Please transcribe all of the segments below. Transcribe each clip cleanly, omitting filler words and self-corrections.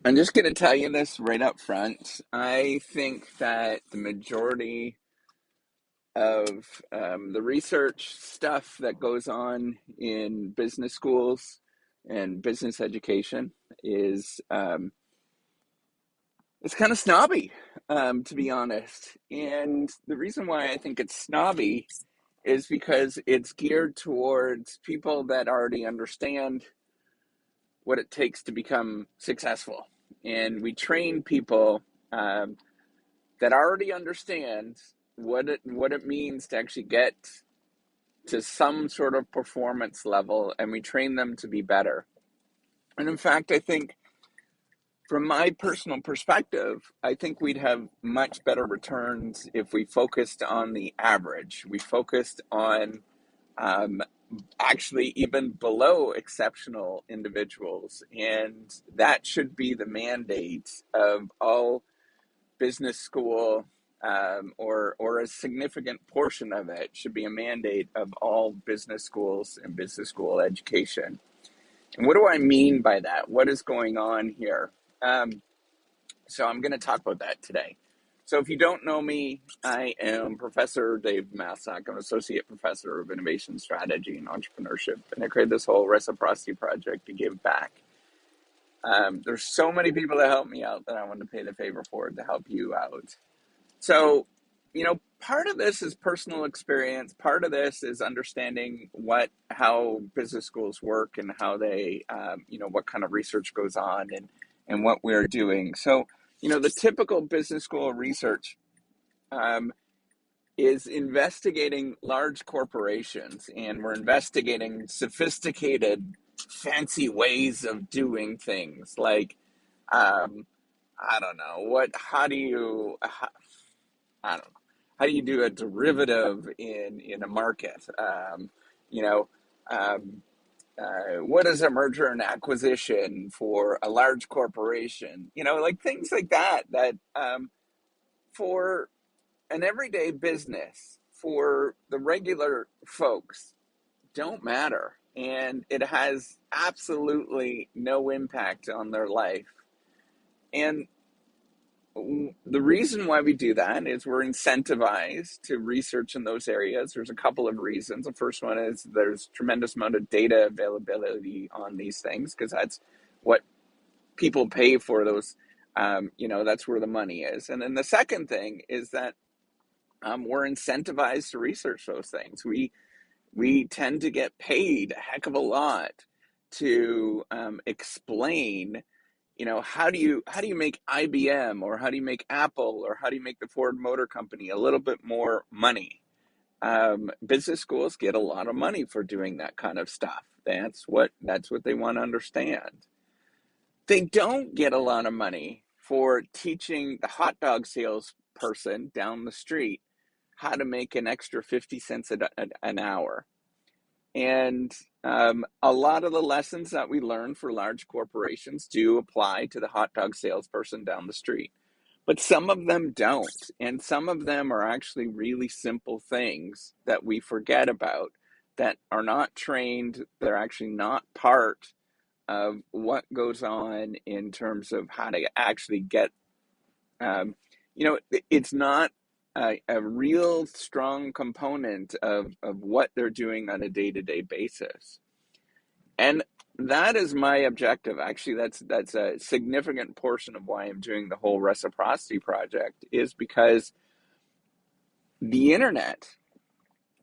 I'm just going to tell you this right up front. I think that the majority of the research stuff that goes on in business schools and business education is it's kind of snobby, to be honest. And the reason why I think it's snobby is because it's geared towards people that already understand what it takes to become successful. And we train people um, that already understand what it means to actually get to some sort of performance level, and we train them to be better. And in fact, I think from my personal perspective, I think we'd have much better returns if we focused on the average. We focused on um, actually even below exceptional individuals. And that should be the mandate of all business school, or a significant portion of it should be a mandate of all business schools and business school education. And what do I mean by that? What is going on here? Um, so I'm going to talk about that today. So if you don't know me, I am Professor Dave Massack. I'm an Associate Professor of Innovation Strategy and Entrepreneurship, and I created this whole reciprocity project to give back. There's so many people that help me out that I want to pay the favor forward to help you out. So, part of this is personal experience. Part of this is understanding how business schools work and how they, what kind of research goes on and what we're doing. So, the typical business school research um, is investigating large corporations, and we're investigating sophisticated, fancy ways of doing things. Like, um, I don't know I don't know. How do you do a derivative in a market? You know, um, what is a merger and acquisition for a large corporation? Like things like that. For an everyday business, for the regular folks, don't matter, and it has absolutely no impact on their life. And the reason why we do that is we're incentivized to research in those areas. There's a couple of reasons. The first one is there's tremendous amount of data availability on these things because that's what people pay for those. That's where the money is. And then the second thing is that we're incentivized to research those things. We tend to get paid a heck of a lot to explain, how do you make IBM, or how do you make Apple, or how do you make the Ford Motor Company a little bit more money? Business schools get a lot of money for doing that kind of stuff. That's what they want to understand. They don't get a lot of money for teaching the hot dog salesperson down the street how to make an extra 50 cents an hour. And a lot of the lessons that we learn for large corporations do apply to the hot dog salesperson down the street. But some of them don't. And some of them are actually really simple things that we forget about, that are not trained. They're actually not part of what goes on in terms of how to actually get, it's not a real strong component of what they're doing on a day-to-day basis. And that is my objective. Actually, that's a significant portion of why I'm doing the whole reciprocity project, is because the internet,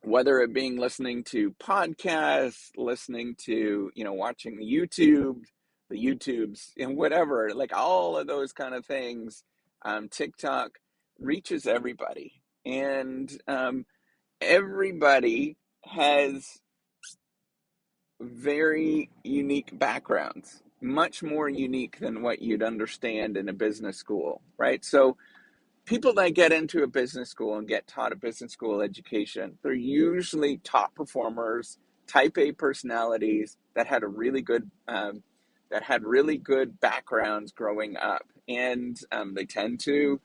whether it being listening to podcasts, listening to, watching the YouTubes, and whatever, like all of those kind of things, TikTok reaches everybody. And everybody has very unique backgrounds, much more unique than what you'd understand in a business school, right? So people that get into a business school and get taught a business school education, they're usually top performers, type A personalities that had really good backgrounds growing up, and they tend to,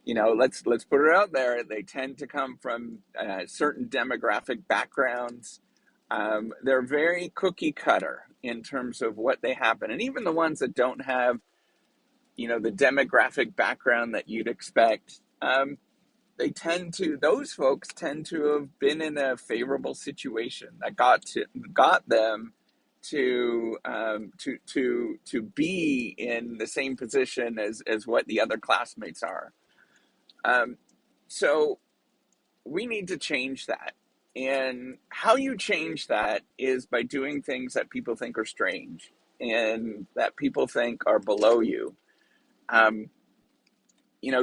let's put it out there, they tend to come from certain demographic backgrounds. They're very cookie cutter in terms of what they happen, and even the ones that don't have the demographic background that you'd expect. Those folks tend to have been in a favorable situation that got them to be in the same position as what the other classmates are. Um, so we need to change that. And how you change that is by doing things that people think are strange and that people think are below you. Um,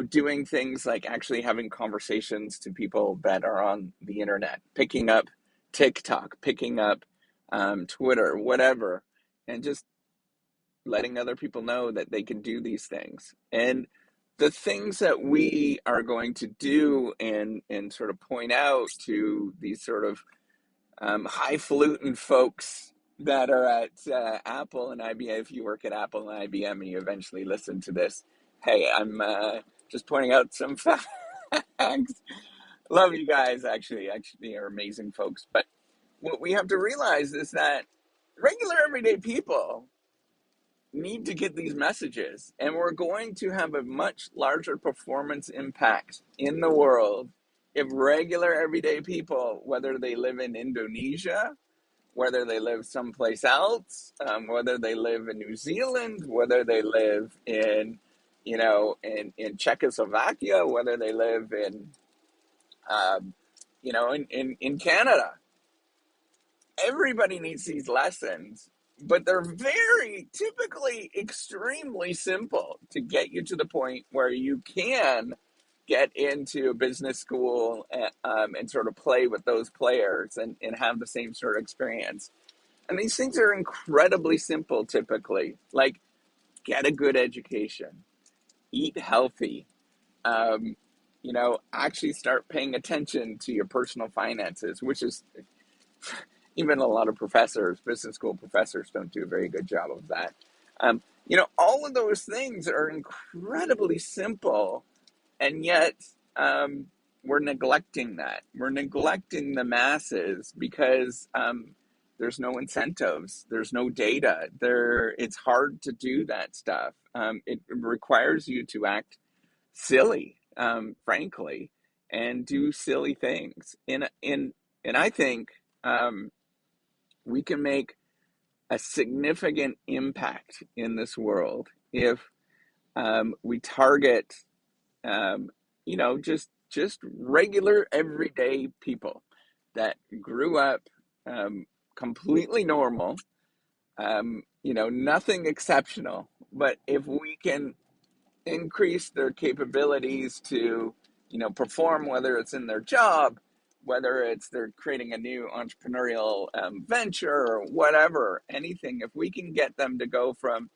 doing things like actually having conversations to people that are on the internet, picking up TikTok, picking up Twitter, whatever, and just letting other people know that they can do these things. And the things that we are going to do and sort of point out to these sort of highfalutin folks that are at Apple and IBM. If you work at Apple and IBM and you eventually listen to this, hey, I'm just pointing out some facts. Love you guys, actually are amazing folks. But what we have to realize is that regular everyday people need to get these messages, and we're going to have a much larger performance impact in the world if regular everyday people, whether they live in Indonesia, whether they live someplace else, whether they live in New Zealand, whether they live in Czechoslovakia, whether they live um, in Canada. Everybody needs these lessons, but they're very typically extremely simple to get you to the point where you can get into a business school and sort of play with those players and have the same sort of experience. And these things are incredibly simple typically, like get a good education, eat healthy, actually start paying attention to your personal finances, which is even a lot of professors, business school professors, don't do a very good job of that. All of those things are incredibly simple, and yet we're neglecting that. We're neglecting the masses because there's no incentives, there's no data. It's hard to do that stuff. It requires you to act silly, frankly, and do silly things. And I think we can make a significant impact in this world if we target, um, just regular everyday people that grew up completely normal, nothing exceptional. But if we can increase their capabilities to, perform, whether it's in their job, whether it's they're creating a new entrepreneurial venture or whatever, anything, if we can get them to go from,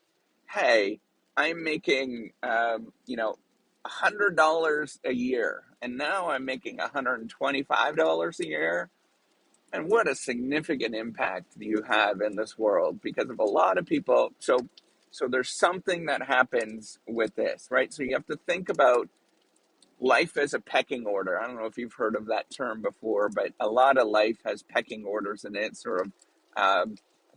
hey, I'm making, $100 a year, and now I'm making $125 a year. And what a significant impact you have in this world because of a lot of people. So there's something that happens with this, right? So you have to think about life as a pecking order. I don't know if you've heard of that term before, but a lot of life has pecking orders in it. Sort of, I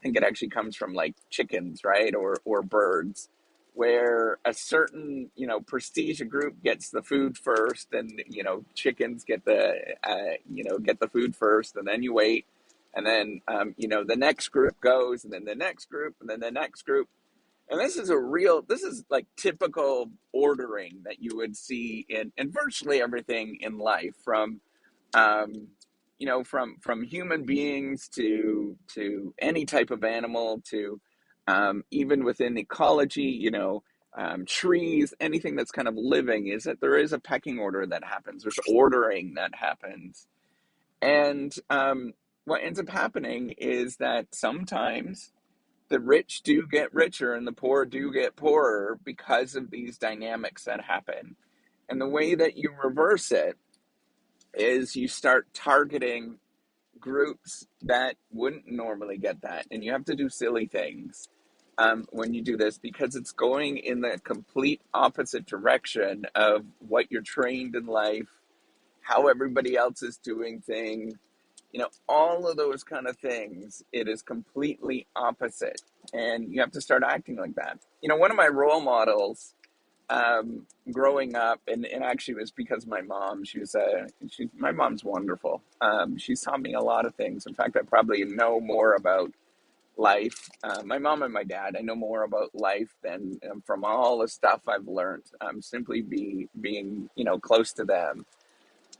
think it actually comes from like chickens, right, or birds, where a certain prestige group gets the food first, and chickens get the food first, and then you wait, and then the next group goes, and then the next group, and then the next group. And this is like typical ordering that you would see in virtually everything in life, from from human beings to any type of animal, to even within ecology, trees, anything that's kind of living, is that there is a pecking order that happens. There's ordering that happens. And what ends up happening is that sometimes the rich do get richer and the poor do get poorer because of these dynamics that happen. And the way that you reverse it is you start targeting groups that wouldn't normally get that. And you have to do silly things when you do this, because it's going in the complete opposite direction of what you're trained in life, how everybody else is doing things, all of those kind of things. It is completely opposite. And you have to start acting like that. One of my role models growing up, and actually it was because of my mom. My mom's wonderful. She's taught me a lot of things. In fact, I probably know more about life. My mom and my dad, I know more about life than from all the stuff I've learned. Simply being close to them.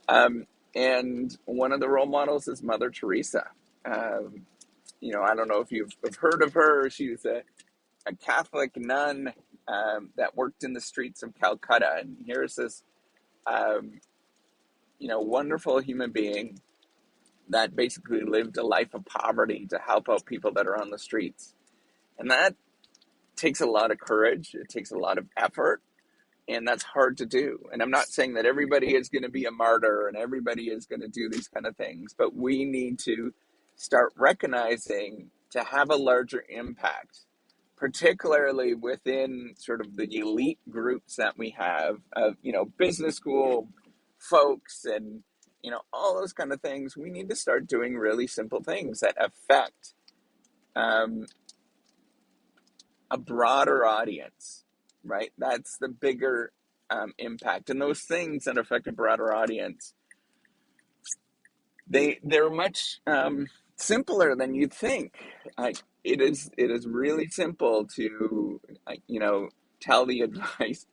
Um, and one of the role models is Mother Teresa. Um, I don't know if you've heard of her. She was a Catholic nun that worked in the streets of Calcutta. And here's this, um, wonderful human being that basically lived a life of poverty to help out people that are on the streets. And that takes a lot of courage. It takes a lot of effort. And that's hard to do. And I'm not saying that everybody is going to be a martyr and everybody is going to do these kind of things, but we need to start recognizing to have a larger impact, particularly within sort of the elite groups that we have of, business school folks and, all those kind of things. We need to start doing really simple things that affect um, a broader audience, right? That's the bigger impact. And those things that affect a broader audience, they're much simpler than you'd think. It is really simple to tell the advice,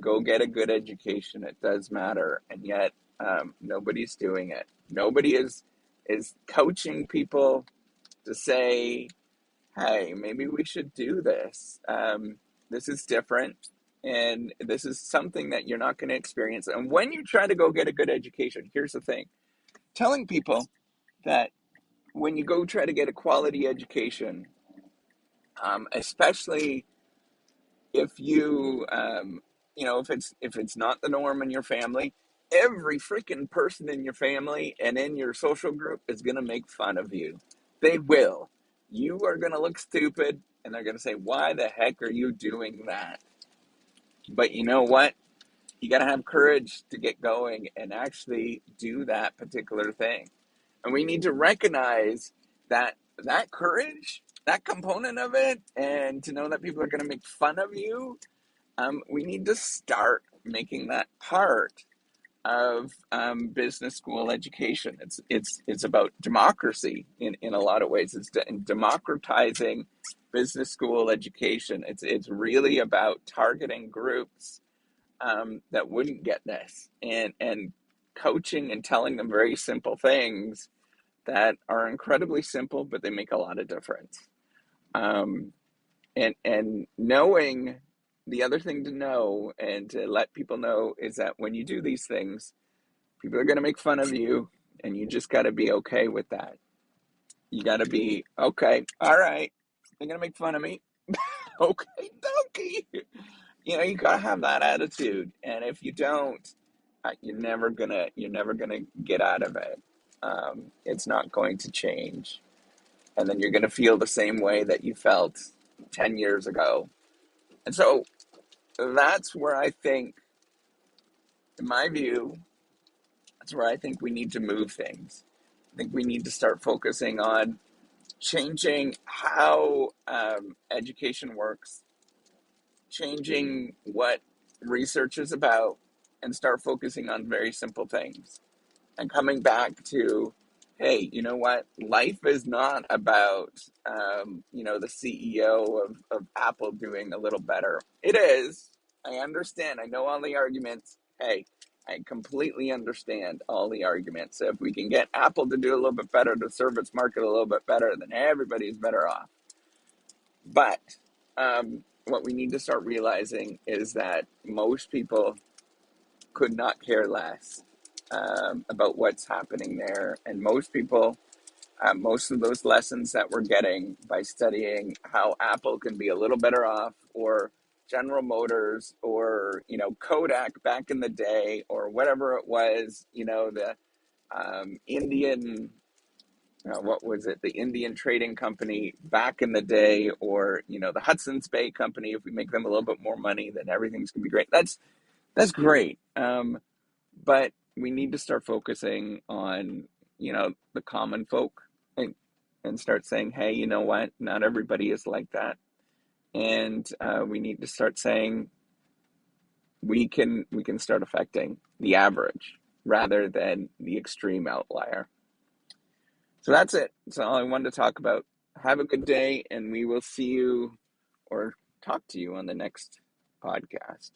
go get a good education. It does matter, and yet nobody's doing it. Nobody is coaching people to say, hey, maybe we should do this. This is different, and this is something that you're not going to experience. And when you try to go get a good education, here's the thing: telling people that when you go try to get a quality education, especially if if it's not the norm in your family, every freaking person in your family and in your social group is going to make fun of you. They will. You are going to look stupid, and they're going to say, why the heck are you doing that? But you know what? You got to have courage to get going and actually do that particular thing. And we need to recognize that courage, that component of it, and to know that people are going to make fun of you. We need to start making that part of business school education. It's about democracy in a lot of ways. It's democratizing business school education. It's really about targeting groups that wouldn't get this, and coaching and telling them very simple things that are incredibly simple, but they make a lot of difference. Um, and knowing, the other thing to know and to let people know is that when you do these things, people are going to make fun of you, and you just got to be okay with that. You got to be okay. All right, they're going to make fun of me. Okay, donkey. You got to have that attitude, and if you don't, you're never gonna get out of it. It's not going to change, and then you're going to feel the same way that you felt 10 years ago. And so that's where I think, in my view, that's where I think we need to move things. I think we need to start focusing on changing how education works, changing what research is about, and start focusing on very simple things. And coming back to, hey, you know what? Life is not about, the CEO of Apple doing a little better. It is. I understand. I know all the arguments. Hey, I completely understand all the arguments. So if we can get Apple to do a little bit better, to serve its market a little bit better, then everybody's better off. But what we need to start realizing is that most people could not care less about what's happening there. And most people, most of those lessons that we're getting by studying how Apple can be a little better off, or General Motors, or, Kodak back in the day, or whatever it was, the Indian, what was it, the Indian Trading Company back in the day, or, the Hudson's Bay Company, if we make them a little bit more money, then everything's going to be great. That's great. But we need to start focusing on, the common folk, and start saying, hey, you know what? Not everybody is like that. And we need to start saying, we can start affecting the average rather than the extreme outlier. So that's it. That's all I wanted to talk about. Have a good day, and we will see you or talk to you on the next podcast.